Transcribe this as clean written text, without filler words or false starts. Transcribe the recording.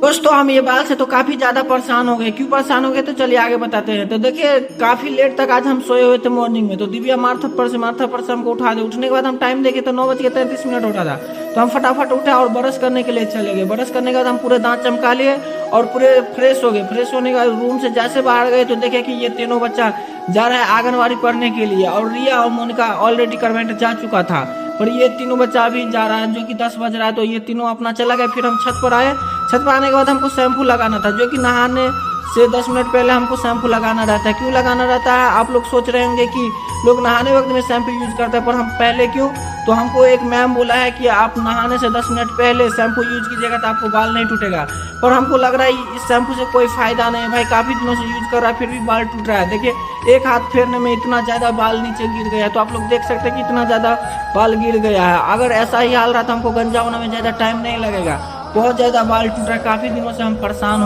दोस्तों हम ये बाल से तो काफी ज्यादा परेशान हो गए। क्यों परेशान हो गए तो चलिए आगे बताते हैं। तो देखिए काफी लेट तक आज हम सोए हुए थे मॉर्निंग में। तो दिव्या मार थप्पड़ से हमको उठा दे। उठने के बाद हम टाइम देखे तो 9:33 उठा था। तो हम फटाफट उठे और ब्रश करने के लिए चले गए। ब्रश करने के बाद हम पूरे दांत चमका लिए और पूरे फ्रेश हो गए। फ्रेश होने के बाद रूम से जैसे बाहर गए तो देखे कि ये तीनों बच्चा जा रहा है आंगनबाड़ी पढ़ने के लिए और रिया और मोनिका ऑलरेडी कन्वेंट जा चुका था। पर ये तीनों बच्चा अभी जा रहा है जो कि 10 बज रहा है। तो ये तीनों अपना चला गया। फिर हम छत पर आए। छत पर आने के बाद हमको शैम्पू लगाना था जो कि नहाने से 10 मिनट पहले हमको शैम्पू लगाना रहता है। क्यों लगाना रहता है आप लोग सोच रहे होंगे कि लोग नहाने वक्त में शैम्पू यूज करते हैं, पर हम पहले क्यों? तो हमको एक मैम बोला है कि आप नहाने से 10 मिनट पहले शैम्पू यूज कीजिएगा तो आपको बाल नहीं टूटेगा। पर हमको लग रहा है इस शैम्पू से कोई फायदा नहीं है भाई। काफी दिनों से यूज कर रहा है फिर भी बाल टूट रहा है। देखिए एक हाथ फेरने में इतना ज्यादा बाल नीचे गिर गया है। तो आप लोग देख सकते हैं कि इतना ज्यादा बाल गिर गया है। अगर ऐसा ही हाल रहा तो हमको गंजा होने में ज्यादा टाइम नहीं लगेगा। बहुत ज्यादा बाल टूट रहा है। काफी दिनों से हम परेशान